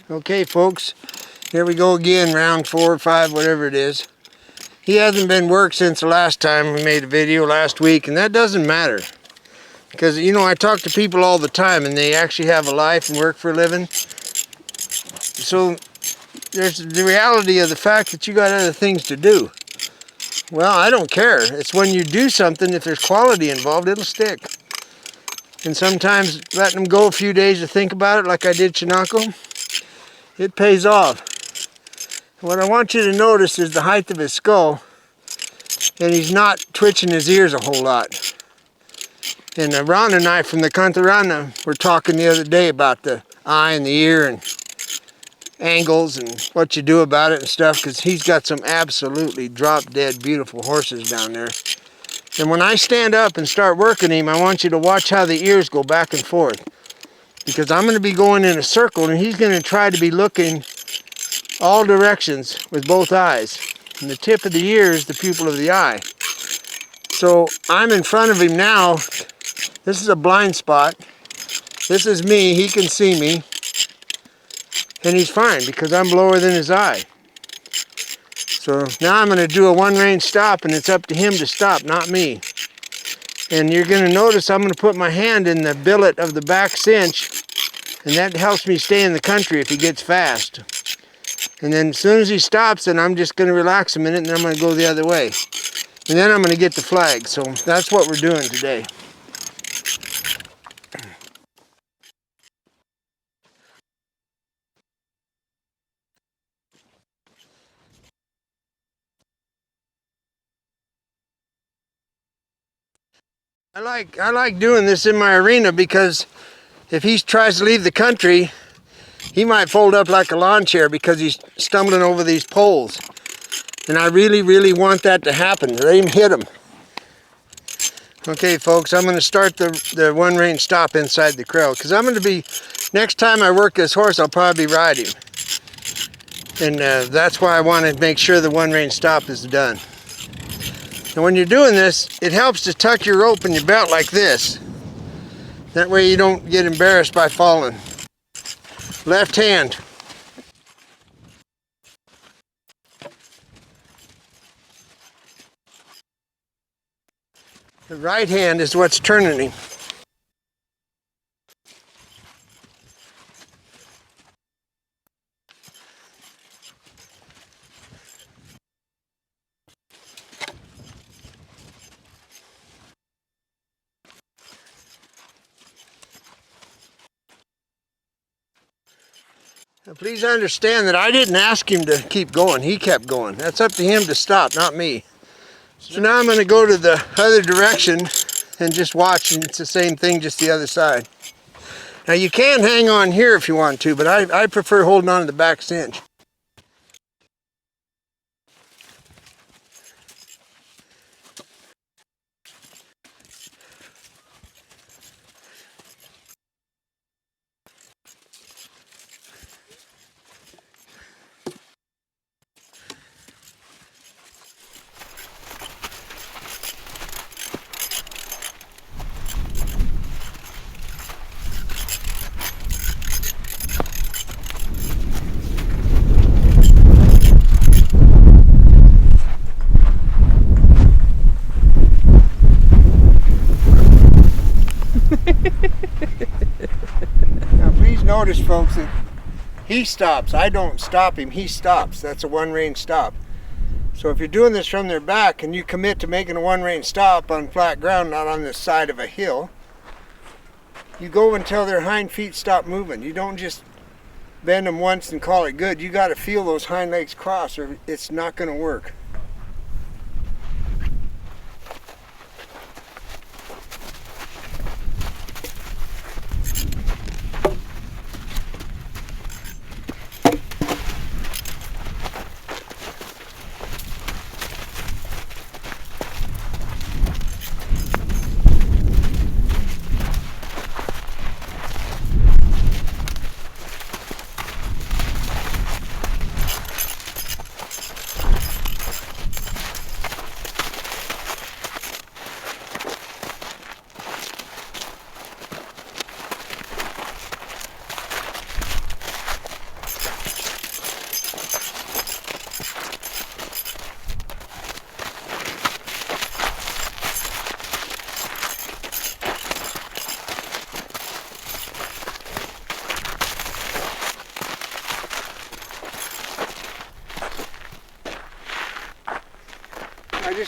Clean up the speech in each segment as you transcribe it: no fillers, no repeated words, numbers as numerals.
Okay folks, here we go again, round 4 or 5, whatever it is. He hasn't been worked since the last time we made a video last week, and that doesn't matter. Because, you know, I talk to people all the time and they actually have a life and work for a living. So there's the reality of the fact that you got other things to do. Well, I don't care. It's when you do something, if there's quality involved, it'll stick. And sometimes letting them go a few days to think about it, like I did Chinako, it pays off. What I want you to notice is the height of his skull, and he's not twitching his ears a whole lot. And Ron and I from the Cantarana were talking the other day about the eye and the ear and angles and what you do about it and stuff, because he's got some absolutely drop-dead beautiful horses down there. And when I stand up and start working him, I want you to watch how the ears go back and forth. Because I'm going to be going in a circle and he's going to try to be looking all directions with both eyes. And the tip of the ear is the pupil of the eye. So I'm in front of him now. This is a blind spot. This is me. He can see me. And he's fine because I'm lower than his eye. So now I'm going to do a one-range stop, and it's up to him to stop, not me. And you're going to notice I'm going to put my hand in the billet of the back cinch, and that helps me stay in the country if he gets fast. And then as soon as he stops, then I'm just going to relax a minute, and then I'm going to go the other way. And then I'm going to get the flag. So that's what we're doing today. I like doing this in my arena because if he tries to leave the country, he might fold up like a lawn chair because he's stumbling over these poles. And I really, really want that to happen. Let him hit them. Okay, folks, I'm going to start the one-range stop inside the corral because I'm going to be, next time I work this horse, I'll probably ride him. And that's why I want to make sure the one-range stop is done. And when you're doing this, it helps to tuck your rope in your belt like this. That way you don't get embarrassed by falling. Left hand. The right hand is what's turning him. Now, please understand that I didn't ask him to keep going. He kept going. That's up to him to stop, not me. So now I'm going to go to the other direction and just watch, and it's the same thing, just the other side. Now you can hang on here if you want to, but I prefer holding on to the back cinch. Now please notice, folks, that he stops. I don't stop him, he stops. That's a one-range stop. So if you're doing this from their back and you commit to making a one-range stop on flat ground, not on the side of a hill, you go until their hind feet stop moving. You don't just bend them once and call it good. You got to feel those hind legs cross or it's not going to work.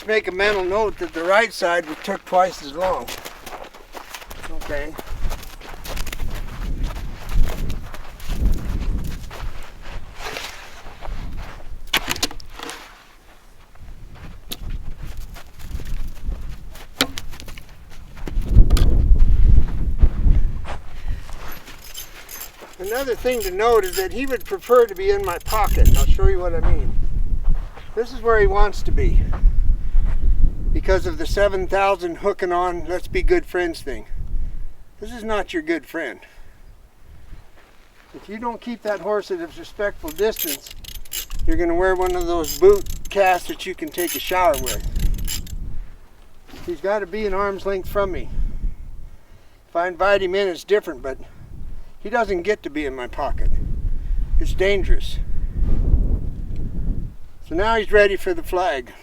just make a mental note that the right side took twice as long. Okay. Another thing to note is that he would prefer to be in my pocket. I'll show you what I mean. This is where he wants to be because of the 7,000 hooking on, let's be good friends thing. This is not your good friend. If you don't keep that horse at a respectful distance, you're going to wear one of those boot casts that you can take a shower with. He's got to be an arm's length from me. If I invite him in, it's different, but he doesn't get to be in my pocket. It's dangerous. So now he's ready for the flag.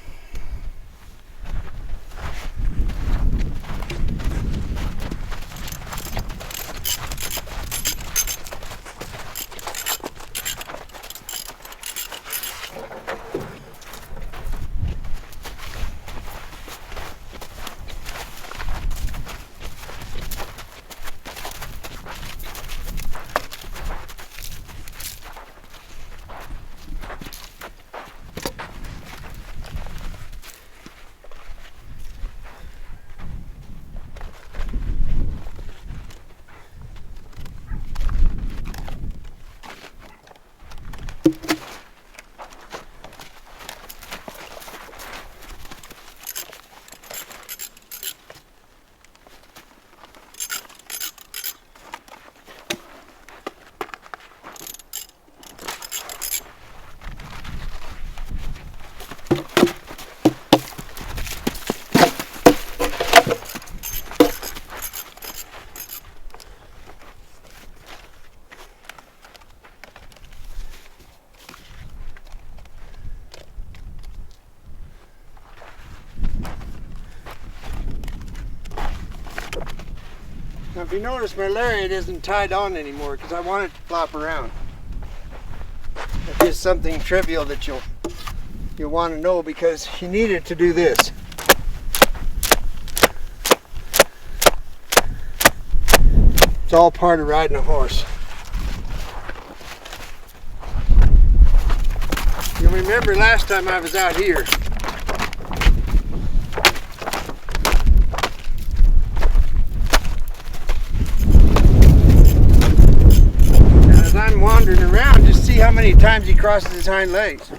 Now if you notice, my lariat isn't tied on anymore because I want it to flop around. That's just something trivial that you'll want to know because you need it to do this. It's all part of riding a horse. You'll remember last time I was out here. I'm wandering around, just see how many times he crosses his hind legs.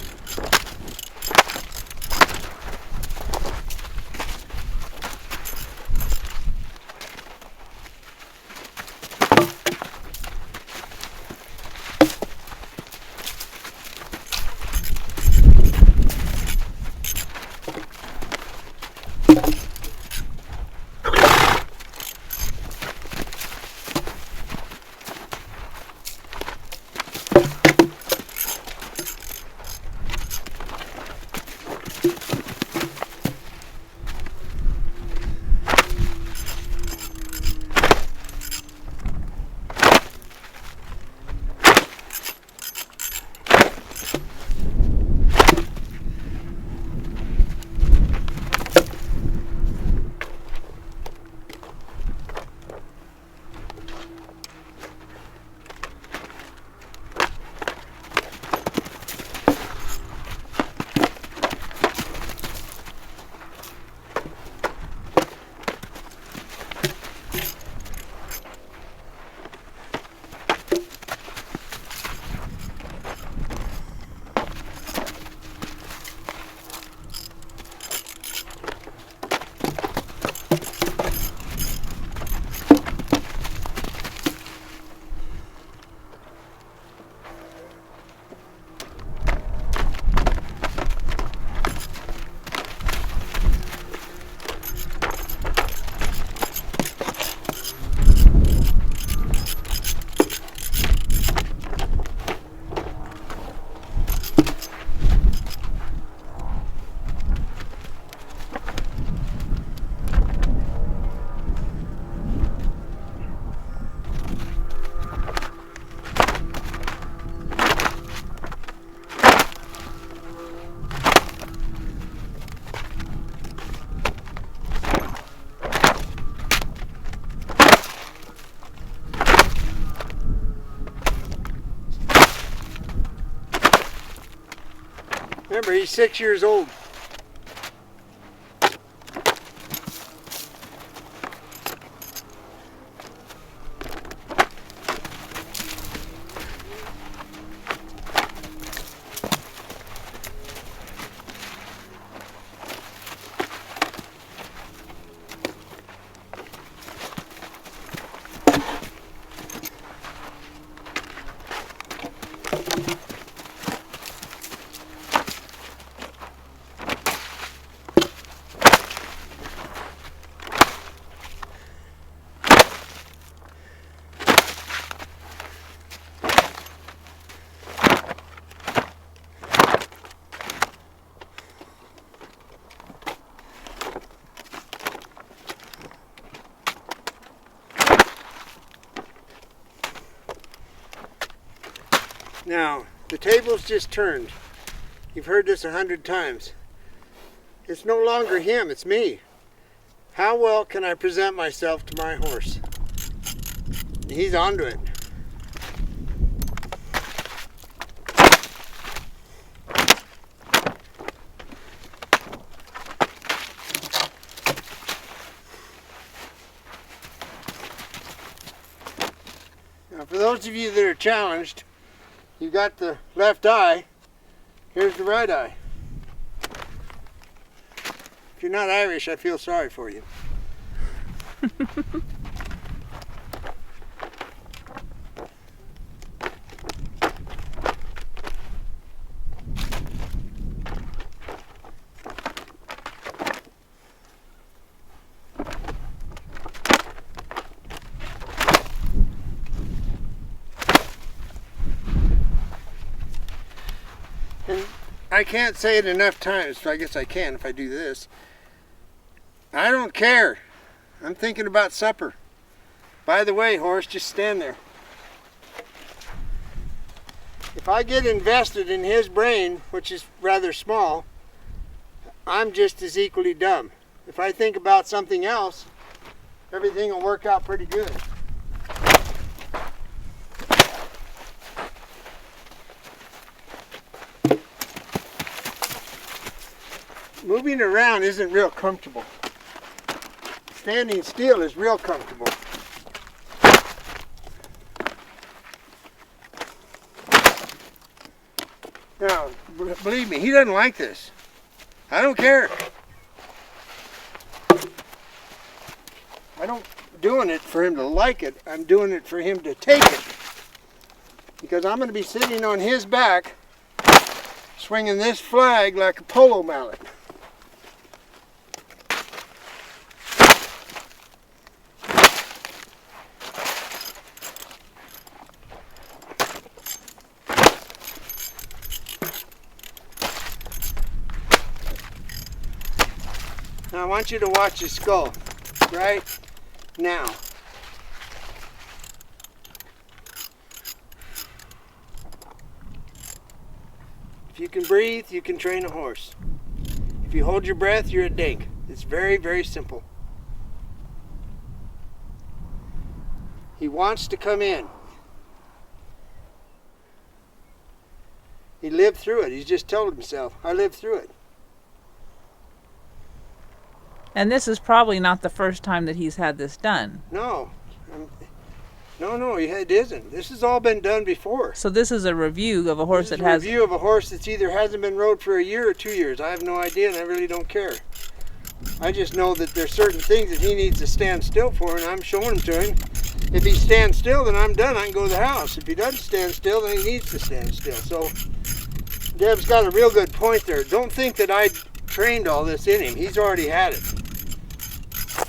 Remember, he's 6 years old. Now, the table's just turned. You've heard this 100 times. It's no longer him, it's me. How well can I present myself to my horse? He's onto it. Now, for those of you that are challenged, you got the left eye, here's the right eye. If you're not Irish, I feel sorry for you. And I can't say it enough times, so I guess I can if I do this. I don't care. I'm thinking about supper. By the way, horse, just stand there. If I get invested in his brain, which is rather small, I'm just as equally dumb. If I think about something else, everything will work out pretty good. Moving around isn't real comfortable. Standing still is real comfortable. Now, believe me, he doesn't like this. I don't care. I don't doing it for him to like it. I'm doing it for him to take it. Because I'm going to be sitting on his back, swinging this flag like a polo mallet. Now I want you to watch his skull right now. If you can breathe, you can train a horse. If you hold your breath, you're a dink. It's very, very simple. He wants to come in. He lived through it. He's just told himself, I lived through it. And this is probably not the first time that he's had this done. No. No, it isn't. This has all been done before. So this is a review of a horse that has... a review of a horse that's either hasn't been rode for a year or 2 years. I have no idea, and I really don't care. I just know that there's certain things that he needs to stand still for, and I'm showing them to him. If he stands still, then I'm done. I can go to the house. If he doesn't stand still, then he needs to stand still. So Deb's got a real good point there. Don't think that I trained all this in him. He's already had it.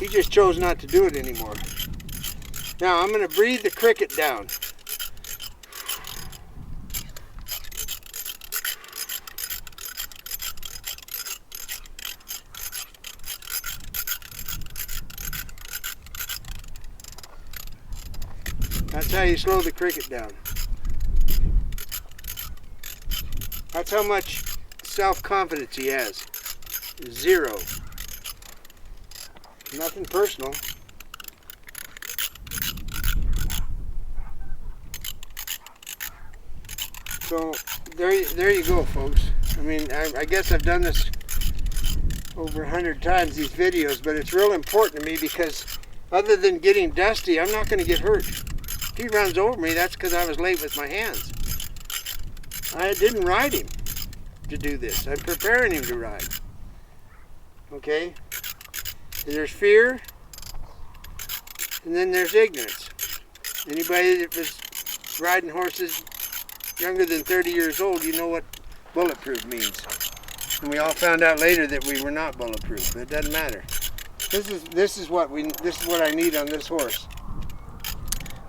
He just chose not to do it anymore. Now I'm going to breathe the cricket down. That's how you slow the cricket down. That's how much self-confidence he has. 0. Nothing personal. So there you go, folks. I mean, I guess I've done this over 100 times, these videos, but it's real important to me because other than getting dusty, I'm not going to get hurt. If he runs over me, that's because I was late with my hands. I didn't ride him to do this. I'm preparing him to ride. Okay? There's fear, and then there's ignorance. Anybody that was riding horses younger than 30 years old, you know what bulletproof means. And we all found out later that we were not bulletproof, but it doesn't matter. This is what I need on this horse.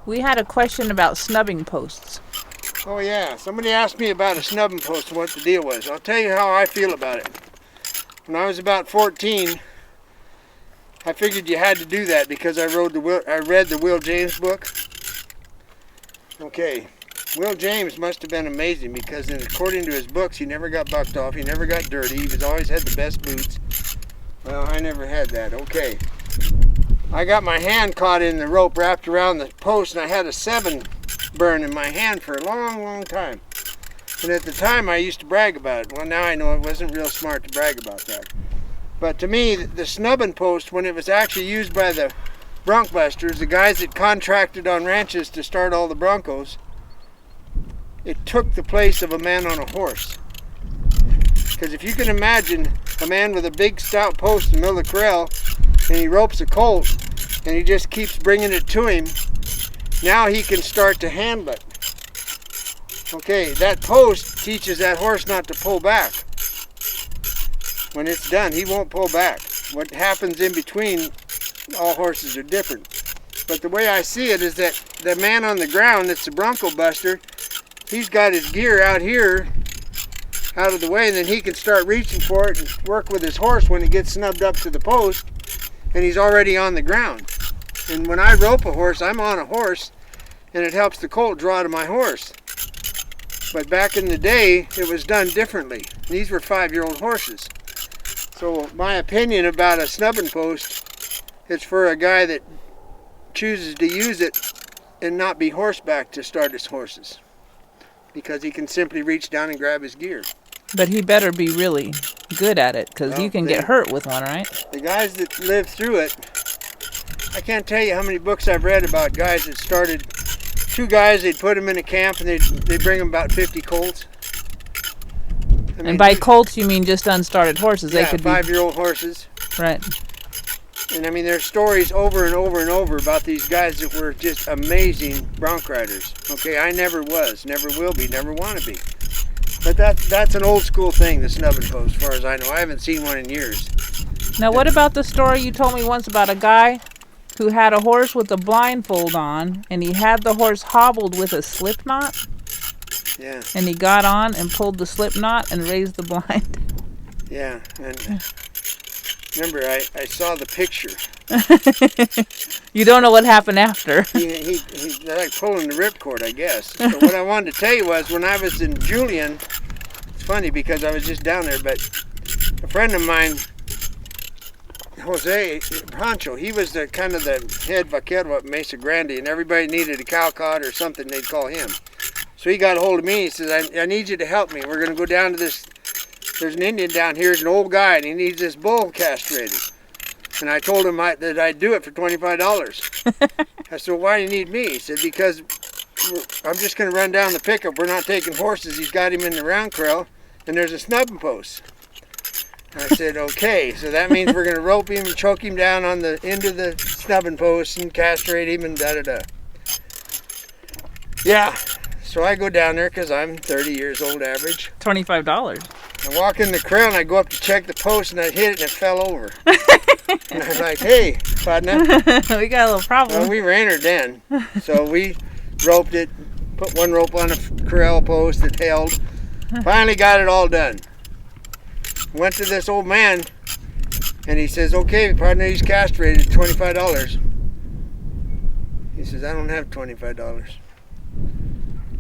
We had a question about snubbing posts. Oh yeah, somebody asked me about a snubbing post and what the deal was. I'll tell you how I feel about it. When I was about 14, I figured you had to do that because I read the Will James book. Okay, Will James must have been amazing because according to his books, he never got bucked off, he never got dirty, he always had the best boots. Well, I never had that. Okay. I got my hand caught in the rope wrapped around the post, and I had a 7 burn in my hand for a long, long time. And at the time, I used to brag about it. Well, now I know it wasn't real smart to brag about that. But to me, the snubbing post, when it was actually used by the bronc busters, the guys that contracted on ranches to start all the broncos, it took the place of a man on a horse. Because if you can imagine a man with a big stout post in the middle of the corral, and he ropes a colt, and he just keeps bringing it to him, now he can start to handle it. Okay, that post teaches that horse not to pull back. When it's done, he won't pull back. What happens in between, all horses are different. But the way I see it is that the man on the ground that's the bronco buster, he's got his gear out here, out of the way, and then he can start reaching for it and work with his horse when he gets snubbed up to the post, and he's already on the ground. And when I rope a horse, I'm on a horse, and it helps the colt draw to my horse. But back in the day, it was done differently. These were 5-year-old horses. So my opinion about a snubbing post is for a guy that chooses to use it and not be horseback to start his horses, because he can simply reach down and grab his gear. But he better be really good at it, because Well, you can get hurt with one, right? The guys that lived through it, I can't tell you how many books I've read about guys that started, 2 guys, they'd put them in a camp and they'd bring them about 50 colts. I mean, And by colts, you mean just unstarted horses. Yeah, They could 5-year-old horses. Right. And I mean, there's stories over and over and over about these guys that were just amazing bronc riders. Okay, I never was, never will be, never want to be. But that's an old school thing, the snubbing post, as far as I know. I haven't seen one in years. Now, what about the story you told me once about a guy who had a horse with a blindfold on, and he had the horse hobbled with a slip knot? Yeah. And he got on and pulled the slip knot and raised the blind. Yeah, and remember, I saw the picture. You don't know what happened after. He's like pulling the ripcord, I guess. But what I wanted to tell you was, when I was in Julian, it's funny because I was just down there, but a friend of mine, Jose Pancho, he was the kind of the head vaquero at Mesa Grande, and everybody needed a cow cod or something, they'd call him. So he got a hold of me. He says, I need you to help me. We're going to go down to this. There's an Indian down here. He's an old guy, and he needs this bull castrated. And I told him that I'd do it for $25. I said, well, why do you need me? He said, because I'm just going to run down the pickup. We're not taking horses. He's got him in the round corral, and there's a snubbing post. And I said, okay. So that means we're going to rope him and choke him down on the end of the snubbing post and castrate him and da-da-da. Yeah. So I go down there because I'm 30 years old average. $25. I walk in the corral and I go up to check the post and I hit it and it fell over. And I was like, hey, partner. We got a little problem. Well, we ran her then. So we roped it, put one rope on a corral post that held. Finally got it all done. Went to this old man and he says, okay, partner, he's castrated, $25. He says, I don't have $25.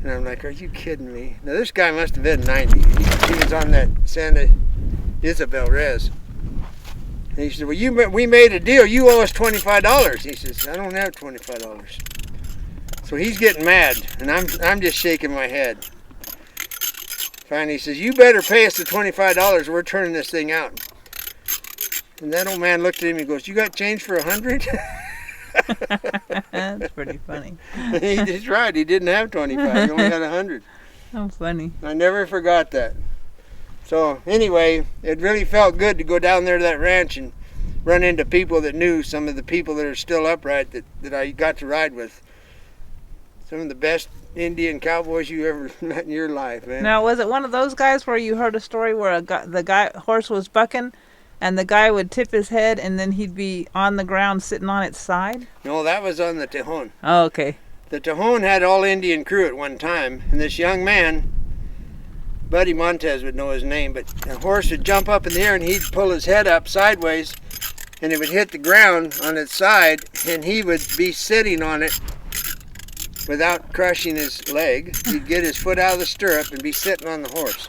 And I'm like, are you kidding me? Now this guy must have been 90. He was on that Santa Isabel res. And he said, well, we made a deal. You owe us $25. He says, I don't have $25. So he's getting mad, and I'm just shaking my head. Finally, he says, "You better pay us the $25. We're turning this thing out." And that old man looked at him and goes, "You got change for 100?" That's pretty funny. He's right. He didn't have 25. He only had 100. How funny. I never forgot that. So anyway, it really felt good to go down there to that ranch and run into people that knew some of the people that are still upright that I got to ride with. Some of the best Indian cowboys you ever met in your life, man. Now, was it one of those guys where you heard a story where the horse was bucking and the guy would tip his head and then he'd be on the ground sitting on its side? No, that was on the Tejon. Oh, okay. The Tejon had all Indian crew at one time, and this young man, Buddy Montez would know his name, but the horse would jump up in the air and he'd pull his head up sideways and it would hit the ground on its side and he would be sitting on it without crushing his leg. He'd get his foot out of the stirrup and be sitting on the horse.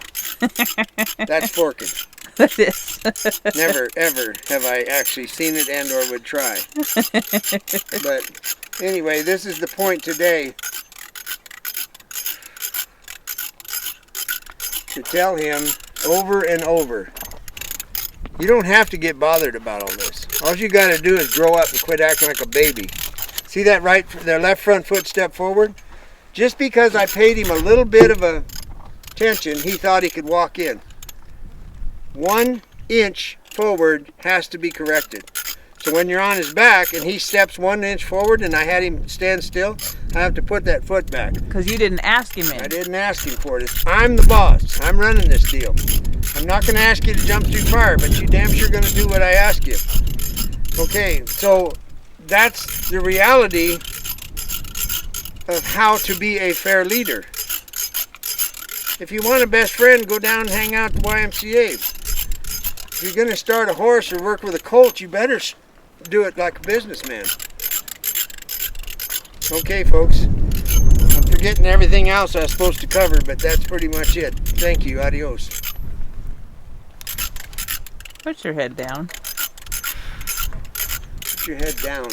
That's forking. That is. Never, ever have I actually seen it and or would try. But anyway, this is the point today. To tell him over and over, you don't have to get bothered about all this. All you got to do is grow up and quit acting like a baby. See that their left front foot step forward? Just because I paid him a little bit of a tension, he thought he could walk in. 1 inch forward has to be corrected. So when you're on his back and he steps 1 inch forward and I had him stand still, I have to put that foot back. Because you didn't ask him in. I didn't ask him for it. I'm the boss. I'm running this deal. I'm not going to ask you to jump too far, but you damn sure going to do what I ask you. Okay, so that's the reality of how to be a fair leader. If you want a best friend, go down and hang out at the YMCA. If you're going to start a horse or work with a colt, you better do it like a businessman. Okay, folks. I'm forgetting everything else I was supposed to cover, but that's pretty much it. Thank you. Adios. Put your head down. Put your head down.